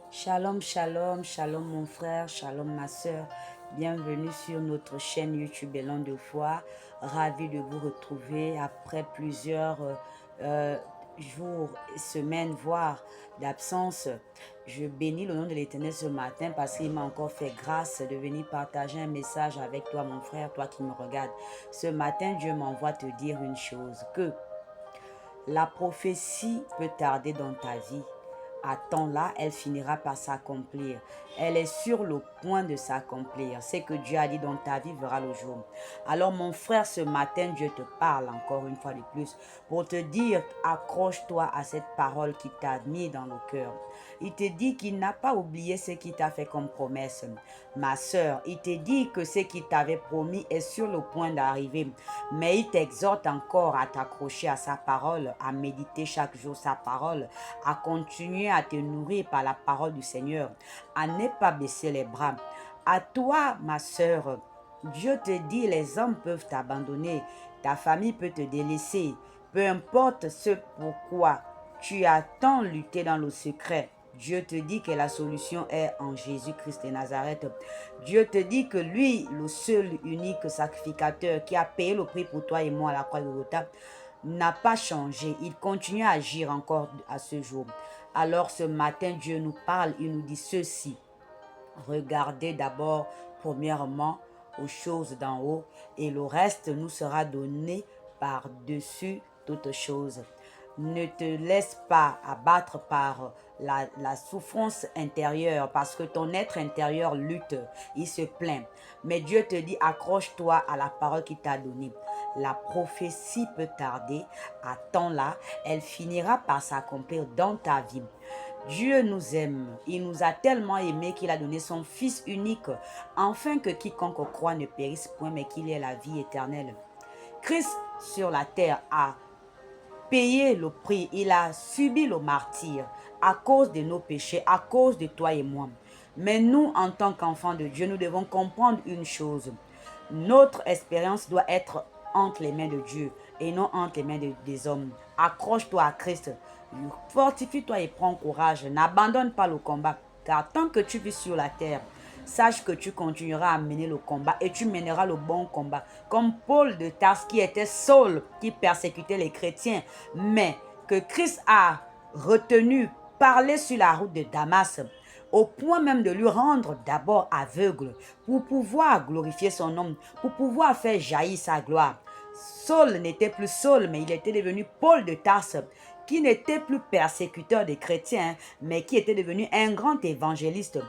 Shalom, shalom, shalom mon frère, shalom ma soeur. Bienvenue sur notre chaîne YouTube Élan de foi. Ravi de vous retrouver après plusieurs jours, semaines, voire d'absence. Je bénis le nom de l'Éternel ce matin parce qu'il m'a encore fait grâce de venir partager un message avec toi mon frère, toi qui me regardes. Ce matin, Dieu m'envoie te dire une chose, que la prophétie peut tarder dans ta vie. Attends-la, elle finira par s'accomplir. Elle est sur le point de s'accomplir. Ce que Dieu a dit dans ta vie verra le jour. Alors mon frère, ce matin, Dieu te parle encore une fois de plus pour te dire, accroche-toi à cette parole qui t'a mis dans le cœur. Il te dit qu'il n'a pas oublié ce qu'il t'a fait comme promesse. Ma soeur, il te dit que ce qu'il t'avait promis est sur le point d'arriver. Mais il t'exhorte encore à t'accrocher à sa parole, à méditer chaque jour sa parole, à continuer à te nourrir par la parole du Seigneur, à ne pas baisser les bras. À toi, ma soeur, Dieu te dit, les hommes peuvent t'abandonner, ta famille peut te délaisser, peu importe ce pourquoi tu as tant lutté dans le secret. Dieu te dit que la solution est en Jésus-Christ de Nazareth. Dieu te dit que lui, le seul unique sacrificateur qui a payé le prix pour toi et moi à la croix de Golgotha, n'a pas changé. Il continue à agir encore à ce jour. Alors ce matin, Dieu nous parle, il nous dit ceci. Regardez d'abord, premièrement, aux choses d'en haut et le reste nous sera donné par-dessus toutes choses. Ne te laisse pas abattre par la souffrance intérieure parce que ton être intérieur lutte, il se plaint. Mais Dieu te dit, accroche-toi à la parole qu'il t'a donnée. La prophétie peut tarder, attends-la, elle finira par s'accomplir dans ta vie. Dieu nous aime, il nous a tellement aimés qu'il a donné son Fils unique, afin que quiconque croit ne périsse point, mais qu'il ait la vie éternelle. Christ sur la terre a payé le prix, il a subi le martyre à cause de nos péchés, à cause de toi et moi. Mais nous, en tant qu'enfants de Dieu, nous devons comprendre une chose. Notre expérience doit être entre les mains de Dieu et non entre les mains des hommes. Accroche-toi à Christ, fortifie-toi et prends courage. N'abandonne pas le combat, car tant que tu vis sur la terre, sache que tu continueras à mener le combat et tu mèneras le bon combat. Comme Paul de Tarse qui était Saul, qui persécutait les chrétiens, mais que Christ a retenu, parler sur la route de Damas, au point même de lui rendre d'abord aveugle pour pouvoir glorifier son nom, pour pouvoir faire jaillir sa gloire. Saul n'était plus Saul, mais il était devenu Paul de Tarse, qui n'était plus persécuteur des chrétiens, mais qui était devenu un grand évangéliste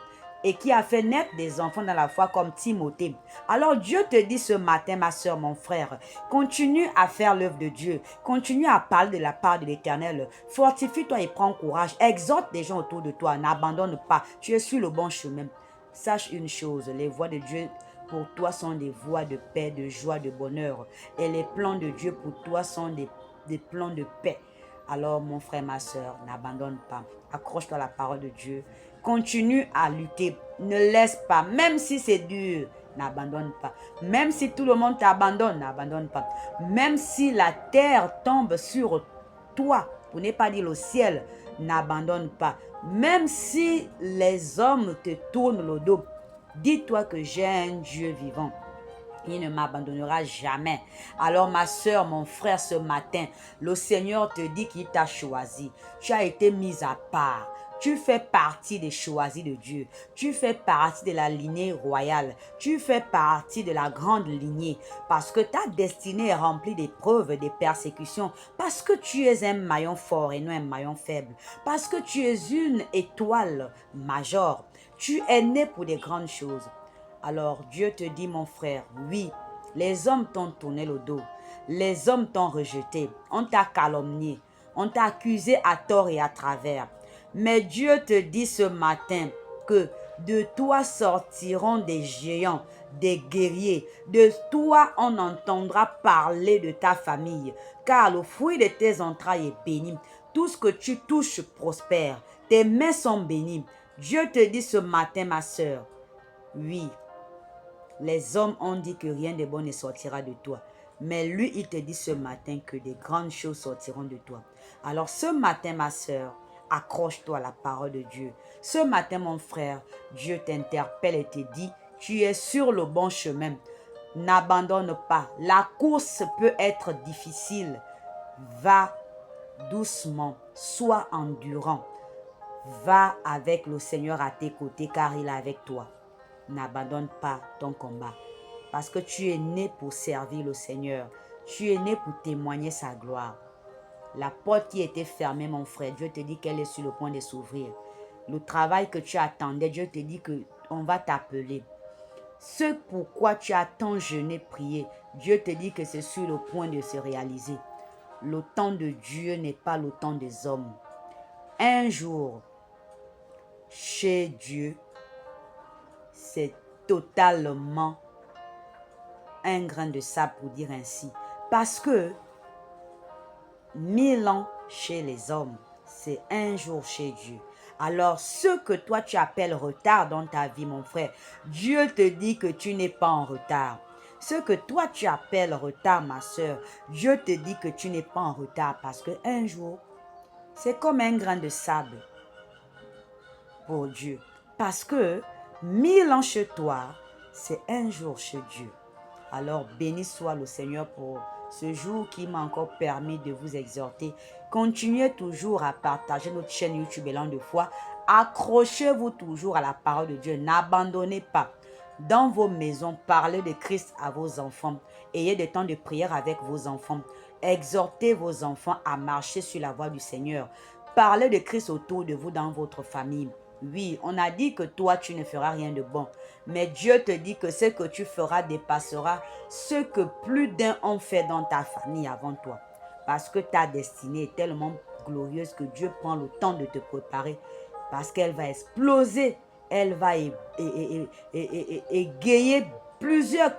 et qui a fait naître des enfants dans la foi comme Timothée. Alors Dieu te dit ce matin, ma soeur, mon frère, continue à faire l'œuvre de Dieu, continue à parler de la part de l'Éternel, fortifie-toi et prends courage, exhorte des gens autour de toi, n'abandonne pas, tu es sur le bon chemin. Sache une chose, les voies de Dieu pour toi sont des voies de paix, de joie, de bonheur, et les plans de Dieu pour toi sont des plans de paix. Alors mon frère, ma soeur, n'abandonne pas, accroche-toi à la parole de Dieu, continue à lutter, ne laisse pas, même si c'est dur, n'abandonne pas. Même si tout le monde t'abandonne, n'abandonne pas. Même si la terre tombe sur toi, pour ne pas dire le ciel, n'abandonne pas. Même si les hommes te tournent le dos, dis-toi que j'ai un Dieu vivant. Il ne m'abandonnera jamais. Alors ma soeur, mon frère, ce matin, le Seigneur te dit qu'il t'a choisi. Tu as été mise à part. Tu fais partie des choisis de Dieu. Tu fais partie de la lignée royale. Tu fais partie de la grande lignée. Parce que ta destinée est remplie d'épreuves et de persécutions. Parce que tu es un maillon fort et non un maillon faible. Parce que tu es une étoile majeure. Tu es né pour des grandes choses. Alors Dieu te dit, mon frère, oui, les hommes t'ont tourné le dos, les hommes t'ont rejeté, on t'a calomnié, on t'a accusé à tort et à travers. Mais Dieu te dit ce matin que de toi sortiront des géants, des guerriers. De toi, on entendra parler de ta famille, car le fruit de tes entrailles est béni. Tout ce que tu touches prospère. Tes mains sont bénies. Dieu te dit ce matin, ma soeur, oui, les hommes ont dit que rien de bon ne sortira de toi. Mais lui, il te dit ce matin que des grandes choses sortiront de toi. Alors ce matin, ma soeur, Accroche-toi à la parole de Dieu. Ce matin, mon frère, Dieu t'interpelle et te dit, tu es sur le bon chemin. N'abandonne pas. La course peut être difficile. Va doucement, sois endurant. Va avec le Seigneur à tes côtés car il est avec toi. N'abandonne pas ton combat. Parce que tu es né pour servir le Seigneur. Tu es né pour témoigner sa gloire. La porte qui était fermée, mon frère, Dieu te dit qu'elle est sur le point de s'ouvrir. Le travail que tu attendais, Dieu te dit qu'on va t'appeler. Ce pourquoi tu as tant jeûné, prié, Dieu te dit que c'est sur le point de se réaliser. Le temps de Dieu n'est pas le temps des hommes. Un jour, chez Dieu, c'est totalement un grain de sable pour dire ainsi. Parce que 1000 ans chez les hommes, c'est un jour chez Dieu. Alors, ce que toi tu appelles retard dans ta vie, mon frère, Dieu te dit que tu n'es pas en retard. Ce que toi tu appelles retard, ma soeur, Dieu te dit que tu n'es pas en retard parce que un jour, c'est comme un grain de sable pour Dieu. Parce que 1000 ans chez toi, c'est un jour chez Dieu. Alors, béni soit le Seigneur pour ce jour qui m'a encore permis de vous exhorter. Continuez toujours à partager notre chaîne YouTube Élan de foi. Accrochez-vous toujours à la parole de Dieu. N'abandonnez pas. Dans vos maisons, parlez de Christ à vos enfants. Ayez des temps de prière avec vos enfants. Exhortez vos enfants à marcher sur la voie du Seigneur. Parlez de Christ autour de vous dans votre famille. Oui, on a dit que toi, tu ne feras rien de bon. Mais Dieu te dit que ce que tu feras dépassera ce que plus d'un ont fait dans ta famille avant toi. Parce que ta destinée est tellement glorieuse que Dieu prend le temps de te préparer. Parce qu'elle va exploser. Elle va égayer plusieurs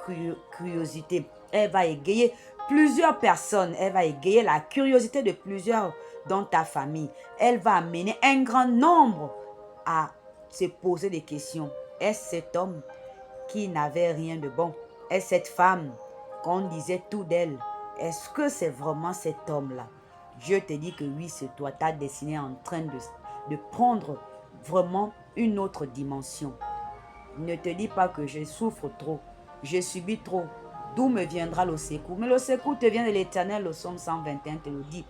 curiosités. Elle va égayer plusieurs personnes. Elle va égayer la curiosité de plusieurs dans ta famille. Elle va amener un grand nombre à se poser des questions. Est-ce cet homme qui n'avait rien de bon? Est-ce cette femme qu'on disait tout d'elle? Est-ce que c'est vraiment cet homme-là? Dieu te dit que oui, c'est toi. Ta destinée est en train de prendre vraiment une autre dimension. Ne te dis pas que je souffre trop, je subis trop. D'où me viendra le secours? Mais le secours te vient de l'Éternel. Le psaume 121 te le dit.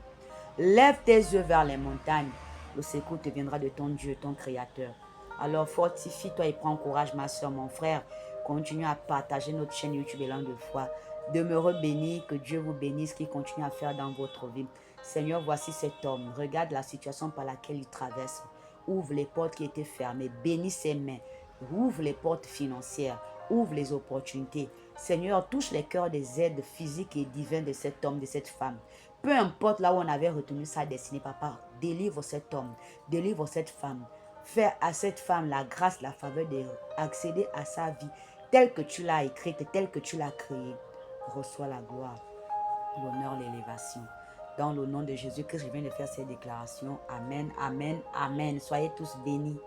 Lève tes yeux vers les montagnes. Le secours te viendra de ton Dieu, ton Créateur. Alors fortifie-toi et prends courage, ma soeur, mon frère. Continue à partager notre chaîne YouTube Élan de foi. Demeurez bénis, que Dieu vous bénisse, qu'il continue à faire dans votre vie. Seigneur, voici cet homme. Regarde la situation par laquelle il traverse. Ouvre les portes qui étaient fermées. Bénis ses mains. Ouvre les portes financières. Ouvre les opportunités. Seigneur, touche les cœurs des aides physiques et divines de cet homme, de cette femme. Peu importe là où on avait retenu sa destinée, papa, délivre cet homme, délivre cette femme. Fais à cette femme la grâce, la faveur d'accéder à sa vie telle que tu l'as écrite, telle que tu l'as créée. Reçois la gloire, l'honneur, l'élévation. Dans le nom de Jésus-Christ, je viens de faire ces déclarations. Amen, amen, amen. Soyez tous bénis.